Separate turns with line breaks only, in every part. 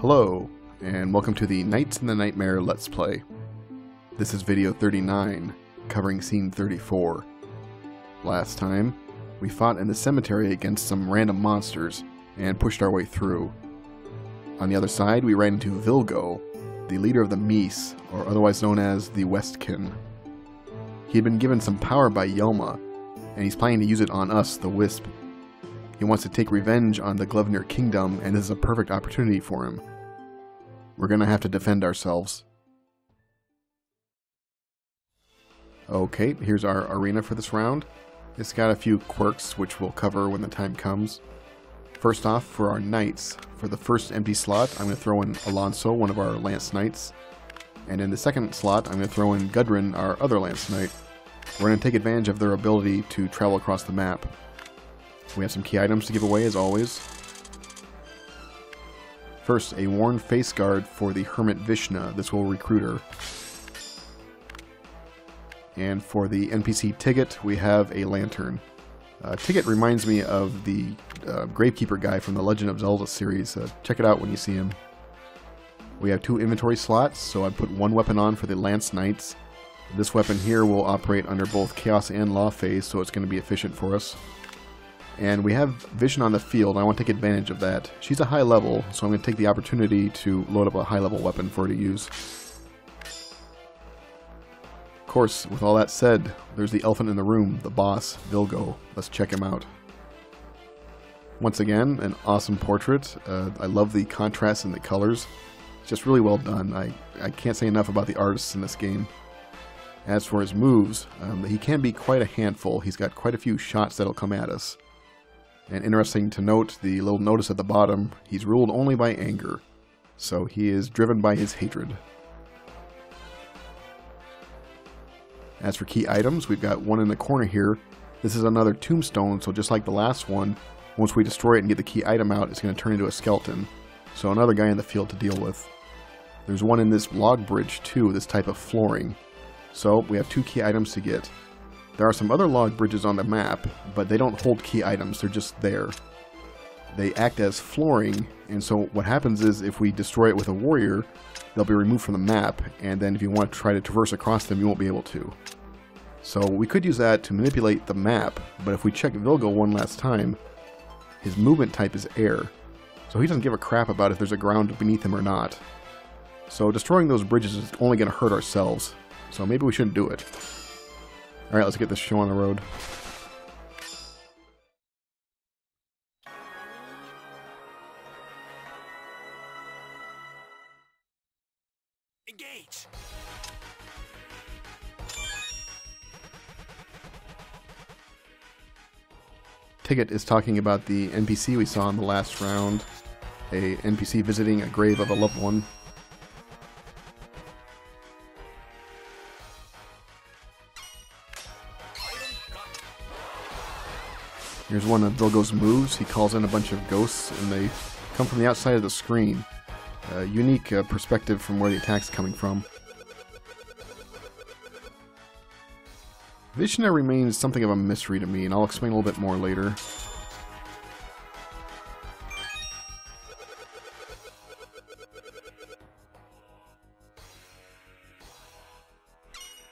Hello, and welcome to the Knights in the Nightmare Let's Play. This is video 39, covering scene 34. Last time, we fought in the cemetery against some random monsters, and pushed our way through. On the other side, we ran into Vilgo, the leader of the Mies, or otherwise known as the Westkin. He had been given some power by Yelma, and he's planning to use it on us, the Wisp. He wants to take revenge on the Glevnir Kingdom, and this is a perfect opportunity for him. We're gonna have to defend ourselves. Okay, here's our arena for this round. It's got a few quirks, which we'll cover when the time comes. First off, for our knights, for the first empty slot, I'm going to throw in Alonso, one of our Lance Knights. And in the second slot, I'm going to throw in Gudrun, our other Lance Knight. We're going to take advantage of their ability to travel across the map. We have some key items to give away, as always. First, a worn face guard for the Hermit Vishna. This will recruit her. And for the NPC Tigget, we have a lantern. Tigget reminds me of the Gravekeeper guy from the Legend of Zelda series. Check it out when you see him. We have 2 inventory slots, so I put one weapon on for the Lance Knights. This weapon here will operate under both Chaos and Law phase, so it's going to be efficient for us. And we have Vision on the field, and I want to take advantage of that. She's a high level, so I'm going to take the opportunity to load up a high level weapon for her to use. Of course, with all that said, there's the elephant in the room, the boss, Vilgo. Let's check him out. Once again, an awesome portrait. I love the contrast and the colors. It's just really well done. I can't say enough about the artists in this game. As for his moves, he can be quite a handful. He's got quite a few shots that'll come at us. And interesting to note, the little notice at the bottom, he's ruled only by anger. So he is driven by his hatred. As for key items, we've got one in the corner here. This is another tombstone, so just like the last one, once we destroy it and get the key item out, it's going to turn into a skeleton. So another guy in the field to deal with. There's one in this log bridge too, this type of flooring. So we have 2 key items to get. There are some other log bridges on the map, but they don't hold key items, they're just there. They act as flooring, and so what happens is if we destroy it with a warrior, they'll be removed from the map, and then if you want to try to traverse across them, you won't be able to. So we could use that to manipulate the map, but if we check Vilgo one last time, his movement type is air. So he doesn't give a crap about if there's a ground beneath him or not. So destroying those bridges is only going to hurt ourselves, so maybe we shouldn't do it. Alright, let's get this show on the road.
Engage.
Tigget is talking about the NPC we saw in the last round. A NPC visiting a grave of a loved one. Here's one of Vilgo's moves. He calls in a bunch of ghosts, and they come from the outside of the screen. Unique perspective from where the attack's coming from. Vishna remains something of a mystery to me, and I'll explain a little bit more later.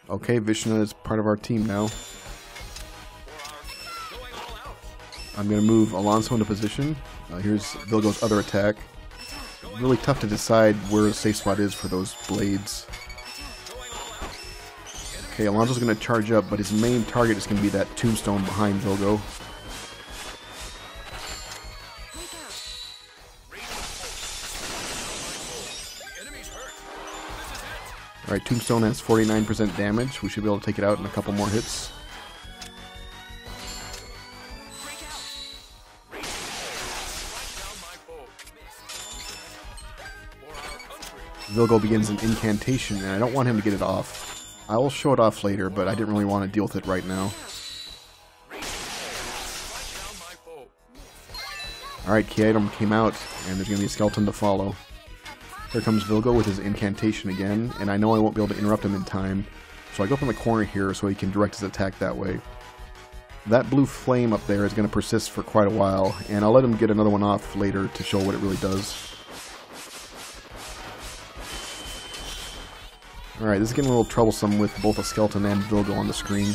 Okay, Vishna is part of our team now. I'm going to move Alonso into position. Here's Vilgo's other attack. Really tough to decide where the safe spot is for those blades. Okay, Alonso's going to charge up, but his main target is going to be that tombstone behind Vilgo. Alright, tombstone has 49% damage. We should be able to take it out in a couple more hits. Vilgo begins an incantation, and I don't want him to get it off. I will show it off later, but I didn't really want to deal with it right now. Alright, key item came out, and there's going to be a skeleton to follow. Here comes Vilgo with his incantation again, and I know I won't be able to interrupt him in time, so I go up in the corner here so he can direct his attack that way. That blue flame up there is going to persist for quite a while, and I'll let him get another one off later to show what it really does. Alright, this is getting a little troublesome with both a skeleton and Vilgo on the screen.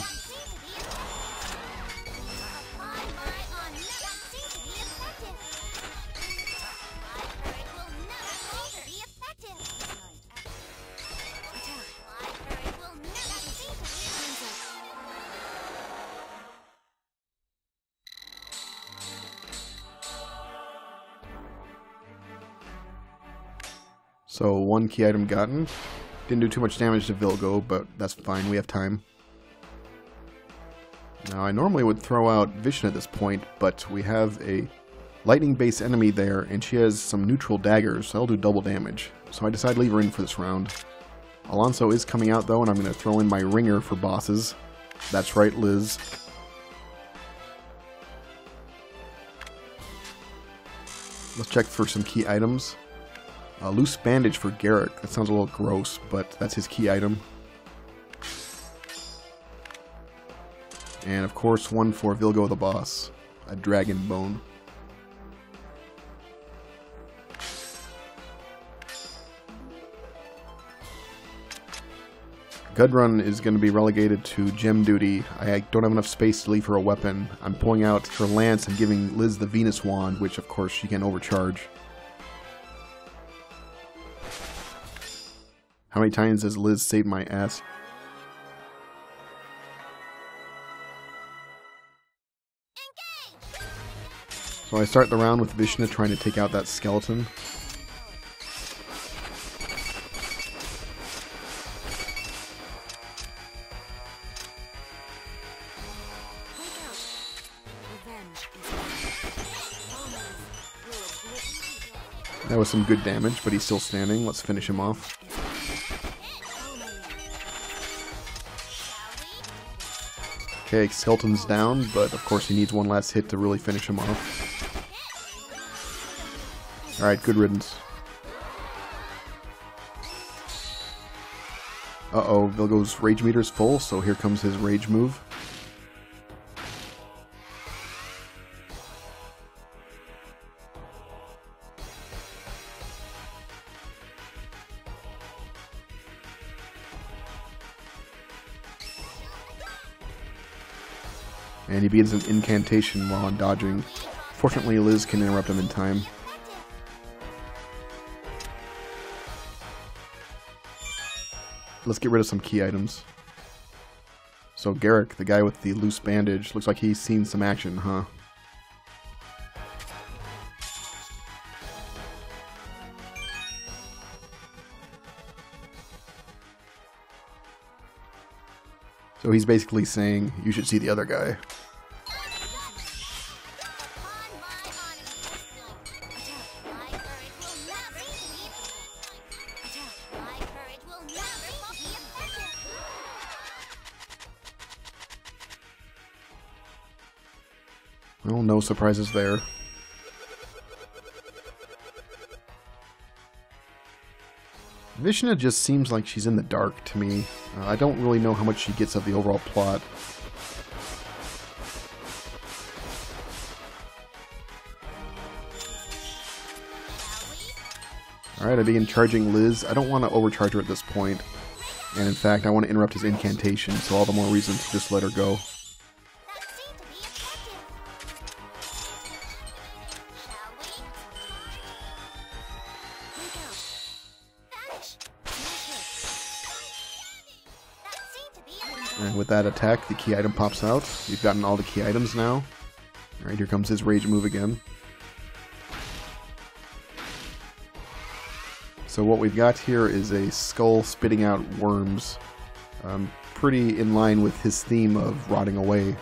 So, one key item gotten. Didn't do too much damage to Vilgo, but that's fine, we have time. Now, I normally would throw out Vision at this point, but we have a lightning-based enemy there, and she has some neutral daggers, so that'll do double damage. So I decided to leave her in for this round. Alonso is coming out, though, and I'm going to throw in my ringer for bosses. That's right, Liz. Let's check for some key items. A loose bandage for Garrick. That sounds a little gross, but that's his key item. And of course, one for Vilgo the boss. A dragon bone. Gudrun is going to be relegated to gem duty. I don't have enough space to leave her a weapon. I'm pulling out her lance and giving Liz the Venus wand, which of course she can overcharge. How many times has Liz saved my ass? So I start the round with Vishnu trying to take out that skeleton. That was some good damage, but he's still standing. Let's finish him off. Okay, skeleton's down, but of course he needs one last hit to really finish him off. Alright, good riddance. Uh-oh, Vilgo's rage meter's full, so here comes his rage move. And he begins an incantation while I'm dodging. Fortunately, Liz can interrupt him in time. Let's get rid of some key items. So Garrick, the guy with the loose bandage, looks like he's seen some action, huh? So he's basically saying, you should see the other guy. Well, no surprises there. Vishna just seems like she's in the dark to me. I don't really know how much she gets of the overall plot. Alright, I begin charging Liz. I don't want to overcharge her at this point. And in fact, I want to interrupt his incantation, so all the more reason to just let her go. And with that attack, the key item pops out. We've gotten all the key items now. Alright, here comes his rage move again. So what we've got here is a skull spitting out worms. Pretty in line with his theme of rotting away.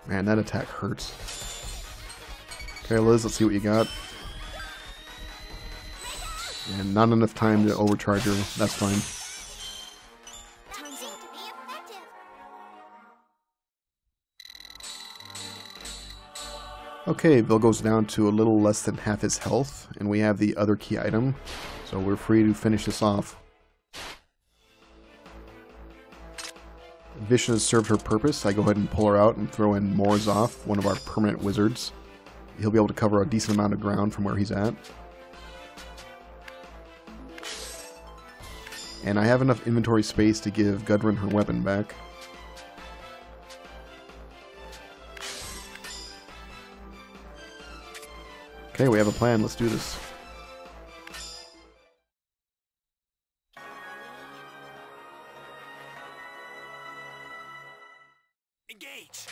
Man, that attack hurts. Okay, Liz, let's see what you got. And not enough time to overcharge her. That's fine. Okay, Bill goes down to a little less than half his health, and we have the other key item, so we're free to finish this off. Vision has served her purpose. I go ahead and pull her out and throw in Morozov, one of our permanent wizards. He'll be able to cover a decent amount of ground from where he's at. And I have enough inventory space to give Gudrun her weapon back. Okay, we have a plan. Let's do this.
Engage!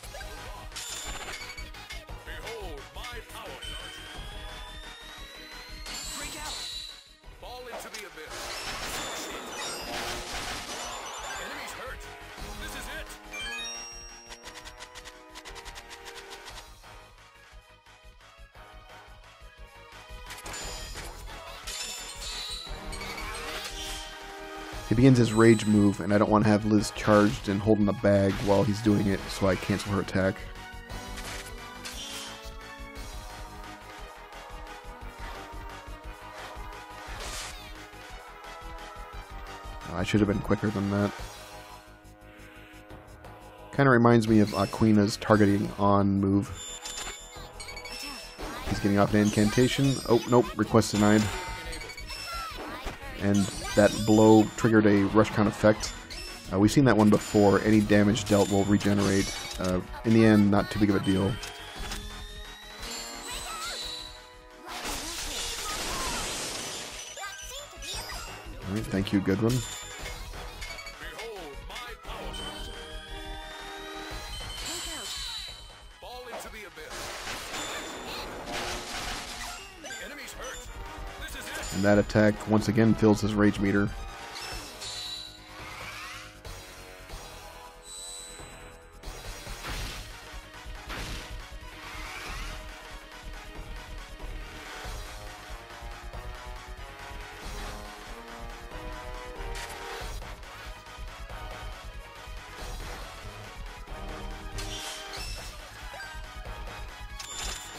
Behold my power! Break out! Fall into the abyss! Enemies hurt! This is it!
He begins his rage move, and I don't want to have Liz charged and holding the bag while he's doing it, so I cancel her attack. I should have been quicker than that. Kind of reminds me of Aquina's targeting on move. He's getting off an incantation. Oh, nope, request denied. And that blow triggered a rush count effect. We've seen that one before. Any damage dealt will regenerate. In the end, not too big of a deal. Alright, thank you, Gudrun. And that attack once again fills his rage meter.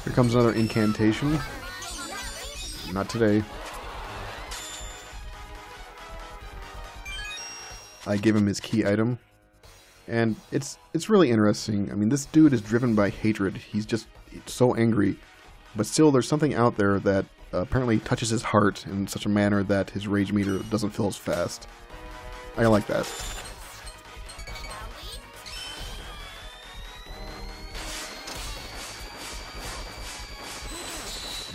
Here comes another incantation. Not today. I give him his key item, and it's really interesting. I mean, this dude is driven by hatred. He's just so angry, but still there's something out there that apparently touches his heart in such a manner that his rage meter doesn't fill as fast. I like that.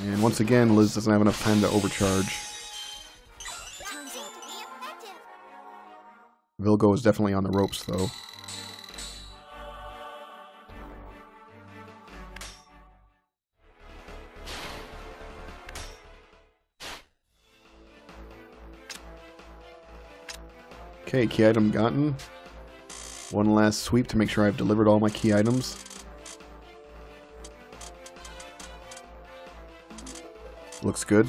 And once again, Liz doesn't have enough time to overcharge. Vilgo is definitely on the ropes, though. Okay, key item gotten. One last sweep to make sure I've delivered all my key items. Looks good.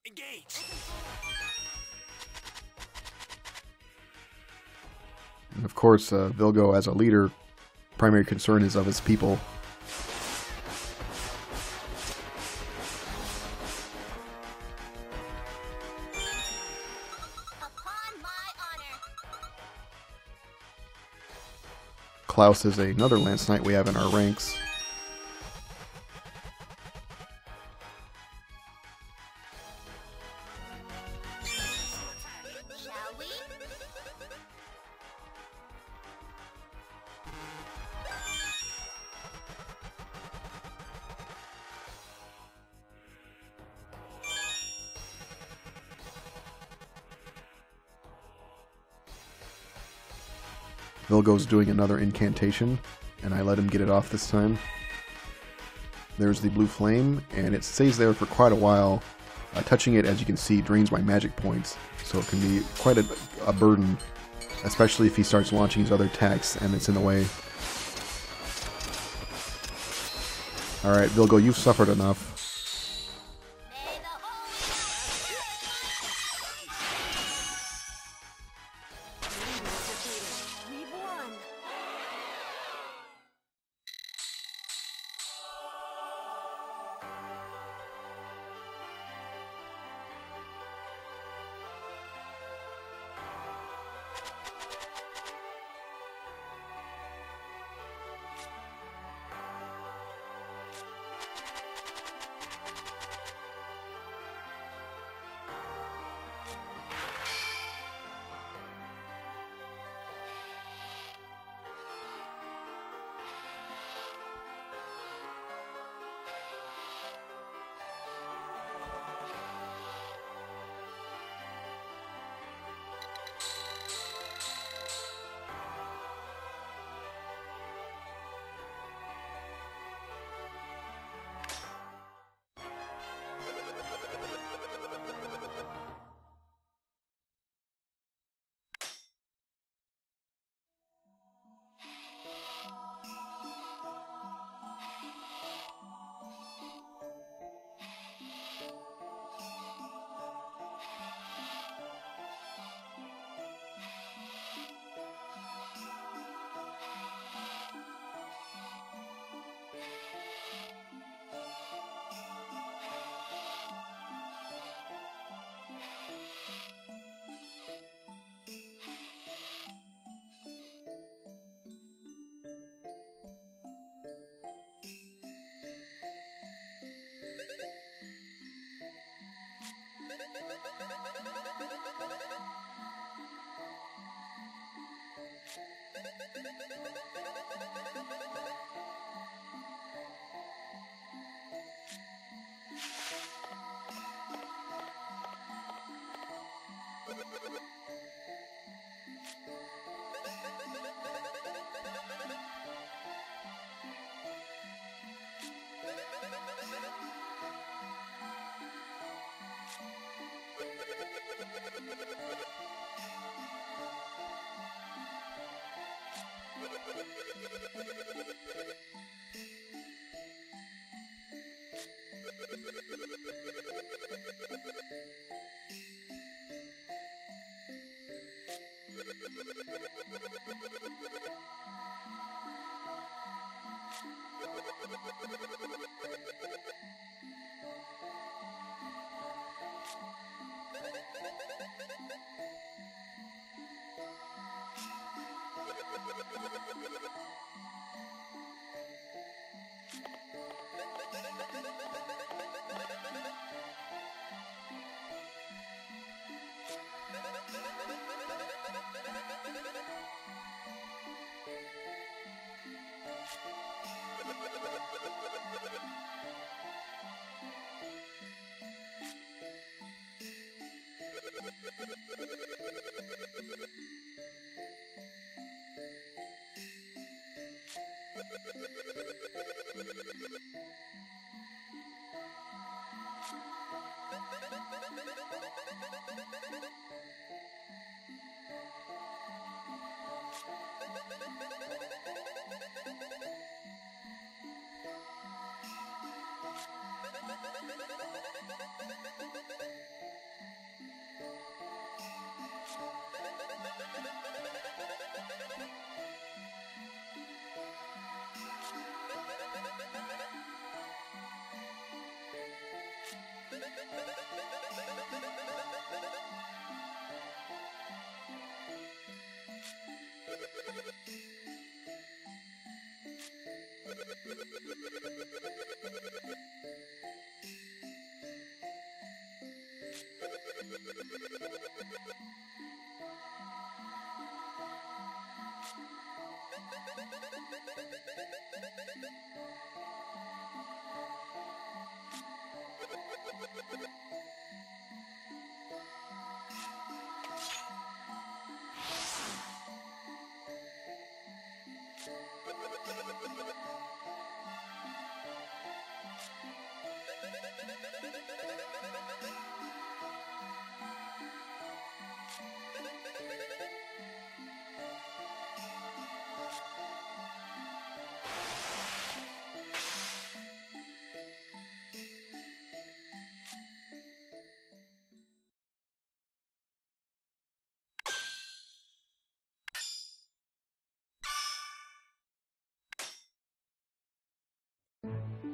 Engage!
And of course, Vilgo, as a leader, primary concern is of his people.
Upon my honor.
Klaus is another Lance Knight we have in our ranks.
Shall we?
Vilgo's doing another incantation, and I let him get it off this time. There's the blue flame, and it stays there for quite a while. Touching it, as you can see, drains my magic points, so it can be quite a burden, especially if he starts launching his other attacks and it's in the way. Alright, Vilgo, you've suffered enough.
May the whole
We've won.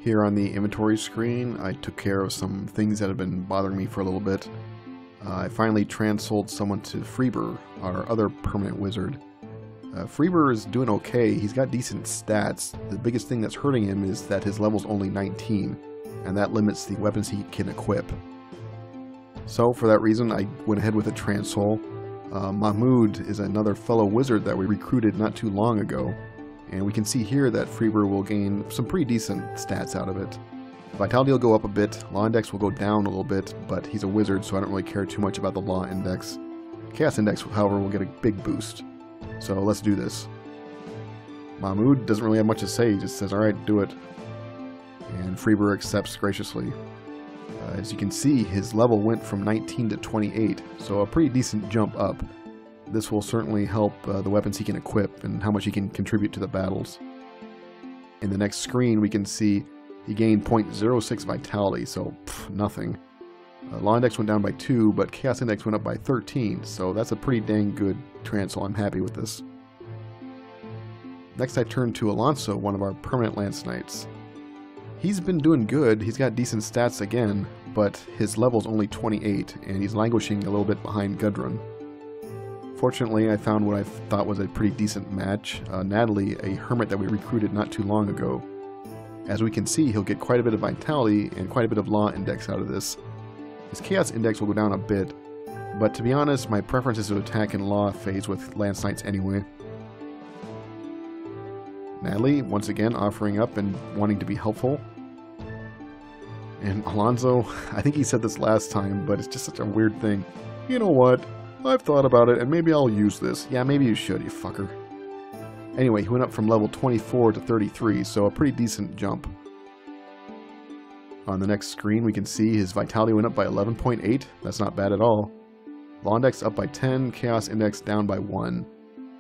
Here on the inventory screen, I took care of some things that have been bothering me for a little bit. I finally trans-sold someone to Freeber, our other permanent wizard. Freeber is doing okay, he's got decent stats. The biggest thing that's hurting him is that his level's only 19, and that limits the weapons he can equip. So for that reason, I went ahead with a trans-soul. Mahmoud is another fellow wizard that we recruited not too long ago, and we can see here that Freeber will gain some pretty decent stats out of it. Vitality will go up a bit, Law Index will go down a little bit, but he's a wizard so I don't really care too much about the Law Index. Chaos Index, however, will get a big boost. So let's do this. Mahmoud doesn't really have much to say, he just says, alright, do it. And Freeber accepts graciously. As you can see, his level went from 19 to 28, so a pretty decent jump up. This will certainly help the weapons he can equip and how much he can contribute to the battles. In the next screen, we can see he gained 0.06 vitality, so nothing. Law Index went down by 2, but Chaos Index went up by 13, so that's a pretty dang good transfer. I'm happy with this. Next I turn to Alonso, one of our permanent Lance Knights. He's been doing good, he's got decent stats again, but his level's only 28, and he's languishing a little bit behind Gudrun. Fortunately, I found what I thought was a pretty decent match, Natalie, a hermit that we recruited not too long ago. As we can see, he'll get quite a bit of vitality and quite a bit of Law Index out of this. His Chaos Index will go down a bit, but to be honest, my preference is to attack in Law phase with Lance Knights anyway. Natalie, once again, offering up and wanting to be helpful. And Alonso, I think he said this last time, but it's just such a weird thing. You know what? I've thought about it, and maybe I'll use this. Yeah, maybe you should, you fucker. Anyway, he went up from level 24 to 33, so a pretty decent jump. On the next screen, we can see his vitality went up by 11.8. That's not bad at all. Law Index up by 10, Chaos Index down by 1.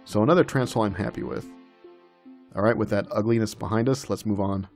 So another transfer I'm happy with. Alright, with that ugliness behind us, let's move on.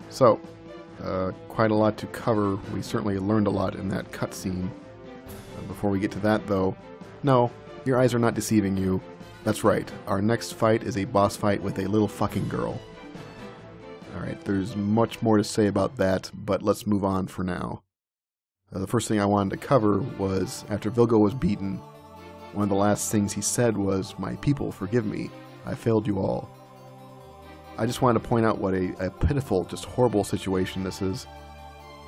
So, quite a lot to cover. We certainly learned a lot in that cutscene. Before we get to that, though, no, your eyes are not deceiving you. That's right, our next fight is a boss fight with a little fucking girl. Alright, there's much more to say about that, but let's move on for now. The first thing I wanted to cover was, after Vilgo was beaten, one of the last things he said was, "My people, forgive me. I failed you all." I just wanted to point out what a pitiful, just horrible situation this is.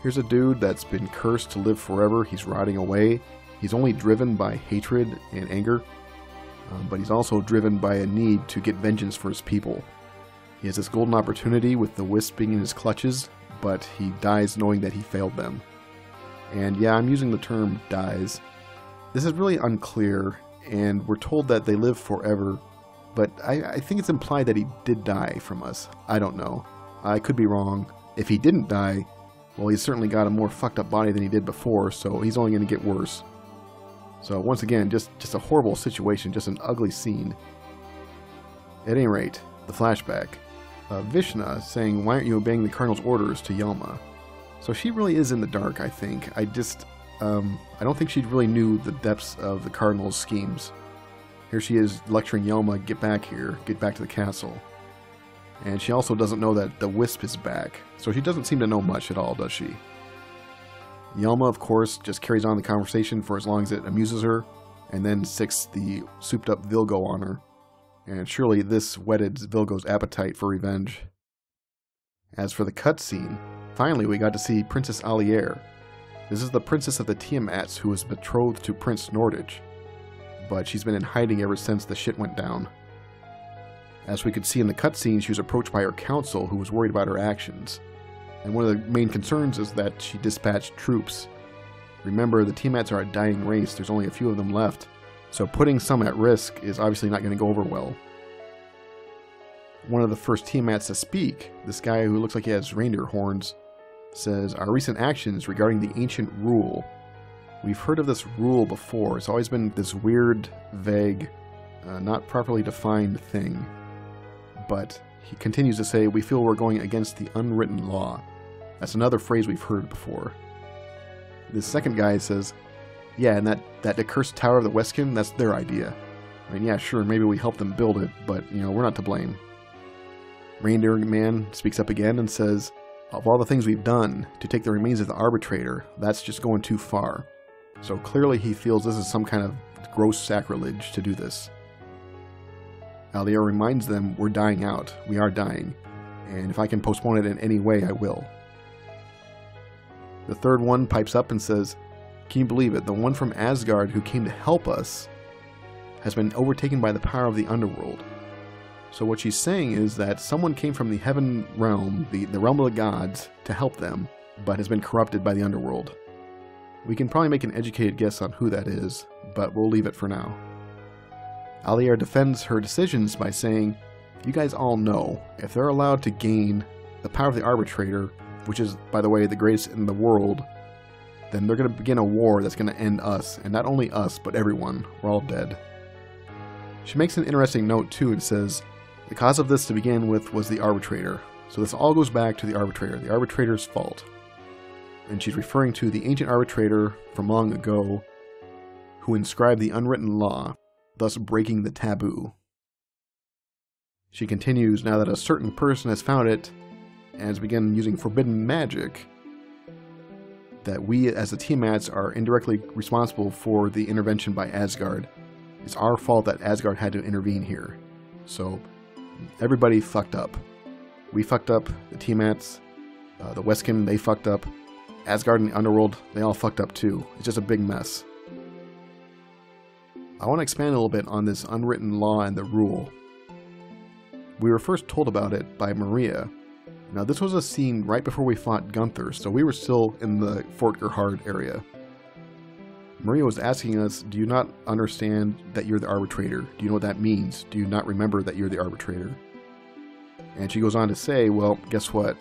Here's a dude that's been cursed to live forever. He's rotting away. He's only driven by hatred and anger, but he's also driven by a need to get vengeance for his people. He has this golden opportunity with the wisp being in his clutches, but he dies knowing that he failed them. And yeah, I'm using the term dies. This is really unclear, and we're told that they live forever, but I think it's implied that he did die from us. I don't know. I could be wrong. If he didn't die, well, he's certainly got a more fucked up body than he did before, so he's only going to get worse. So once again, just a horrible situation, just an ugly scene. At any rate, the flashback. Vishna saying, "Why aren't you obeying the Cardinal's orders?" to Yelma. So she really is in the dark, I think. I don't think she really knew the depths of the Cardinal's schemes. Here she is lecturing Yelma, get back here, get back to the castle. And she also doesn't know that the Wisp is back, so she doesn't seem to know much at all, does she? Yelma, of course, just carries on the conversation for as long as it amuses her, and then sicks the souped-up Vilgo on her. And surely this whetted Vilgo's appetite for revenge. As for the cutscene, finally we got to see Princess Alier. This is the princess of the Tiamats who was betrothed to Prince Nordich, but she's been in hiding ever since the shit went down. As we could see in the cutscene, she was approached by her council who was worried about her actions. And one of the main concerns is that she dispatched troops. Remember, the Tiamats are a dying race, there's only a few of them left, so putting some at risk is obviously not going to go over well. One of the first Tiamats to speak, this guy who looks like he has reindeer horns, says, "Our recent actions regarding the ancient rule. We've heard of this rule before. It's always been this weird, vague, not properly defined thing." But he continues to say, "We feel we're going against the unwritten law." That's another phrase we've heard before. This second guy says, "Yeah, and that accursed Tower of the Westkin, that's their idea. I mean, yeah, sure, maybe we helped them build it, but, we're not to blame." Reindeer Man speaks up again and says, "Of all the things we've done, to take the remains of the arbitrator, that's just going too far." So clearly he feels this is some kind of gross sacrilege to do this. Alier reminds them, "We're dying out. We are dying. And if I can postpone it in any way, I will." The third one pipes up and says, "Can you believe it? The one from Asgard who came to help us has been overtaken by the power of the underworld." So what she's saying is that someone came from the heaven realm, the realm of the gods, to help them, but has been corrupted by the underworld. We can probably make an educated guess on who that is, but we'll leave it for now. Alier defends her decisions by saying, "You guys all know, if they're allowed to gain the power of the arbitrator, which is, by the way, the greatest in the world, then they're going to begin a war that's going to end us, and not only us, but everyone. We're all dead." She makes an interesting note too and says, "The cause of this to begin with was the arbitrator. So this all goes back to the arbitrator's fault." And she's referring to the ancient arbitrator from long ago who inscribed the unwritten law, thus breaking the taboo. She continues, "Now that a certain person has found it and has begun using forbidden magic, that we as the Tiamats are indirectly responsible for the intervention by Asgard. It's our fault that Asgard had to intervene here. So everybody fucked up. We fucked up, the Tiamats, the Westkin, they fucked up, Asgard and the Underworld, they all fucked up too. It's just a big mess." I want to expand a little bit on this unwritten law and the rule. We were first told about it by Maria. Now this was a scene right before we fought Gunther, so we were still in the Fort Gerhard area. Maria was asking us, "Do you not understand that you're the arbitrator? Do you know what that means? Do you not remember that you're the arbitrator?" And she goes on to say, "Well, guess what?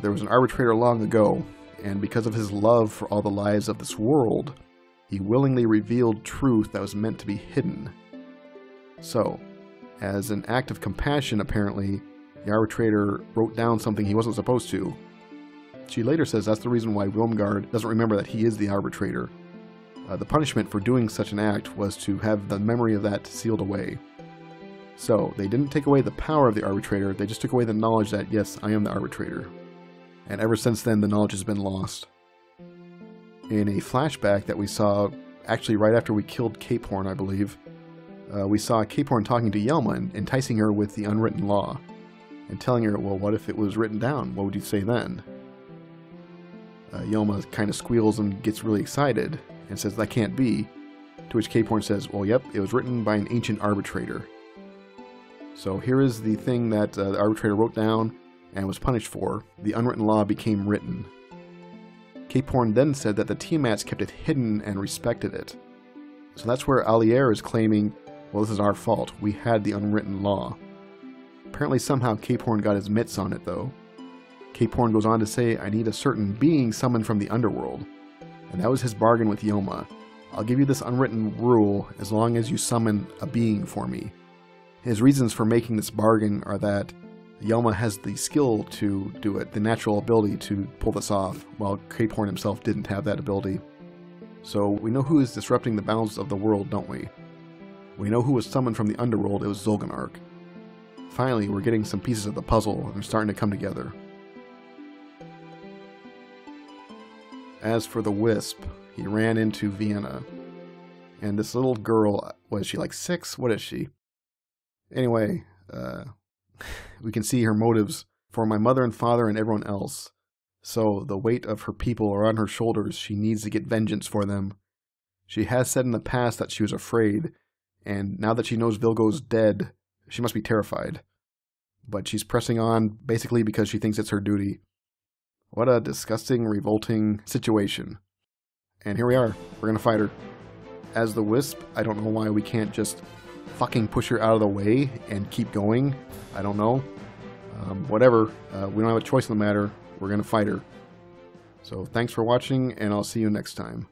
There was an arbitrator long ago, and because of his love for all the lives of this world, he willingly revealed truth that was meant to be hidden. So, as an act of compassion, apparently, the arbitrator wrote down something he wasn't supposed to." She later says that's the reason why Wilmgard doesn't remember that he is the arbitrator. The punishment for doing such an act was to have the memory of that sealed away. So, they didn't take away the power of the arbitrator, they just took away the knowledge that, yes, I am the arbitrator. And ever since then, the knowledge has been lost. In a flashback that we saw, actually right after we killed Capehorn, I believe, we saw Capehorn talking to Yelma and enticing her with the unwritten law, and telling her, "Well, what if it was written down? What would you say then?" Yoma kind of squeals and gets really excited and says, "That can't be." To which Cape Horn says, "Well, yep, it was written by an ancient arbitrator." So here is the thing that the arbitrator wrote down and was punished for. The unwritten law became written. Cape Horn then said that the Tiamats kept it hidden and respected it. So that's where Alier is claiming, well, this is our fault. We had the unwritten law. Apparently somehow Cape Horn got his mitts on it, though. Cape Horn goes on to say, "I need a certain being summoned from the underworld." And that was his bargain with Yoma. "I'll give you this unwritten rule as long as you summon a being for me." His reasons for making this bargain are that Yoma has the skill to do it, the natural ability to pull this off, while Cape Horn himself didn't have that ability. So we know who is disrupting the bounds of the world, don't we? We know who was summoned from the underworld. It was Zul'Gurnark. Finally, we're getting some pieces of the puzzle, and they're starting to come together. As for the Wisp, he ran into Vienna. And this little girl, what is she, like 6? What is she? Anyway, we can see her motives for my mother and father and everyone else. So the weight of her people are on her shoulders. She needs to get vengeance for them. She has said in the past that she was afraid, and now that she knows Vilgo's dead, she must be terrified. But she's pressing on basically because she thinks it's her duty. What a disgusting, revolting situation. And here we are. We're gonna fight her. As the Wisp, I don't know why we can't just fucking push her out of the way and keep going. I don't know. Whatever. We don't have a choice in the matter. We're gonna fight her. So thanks for watching, and I'll see you next time.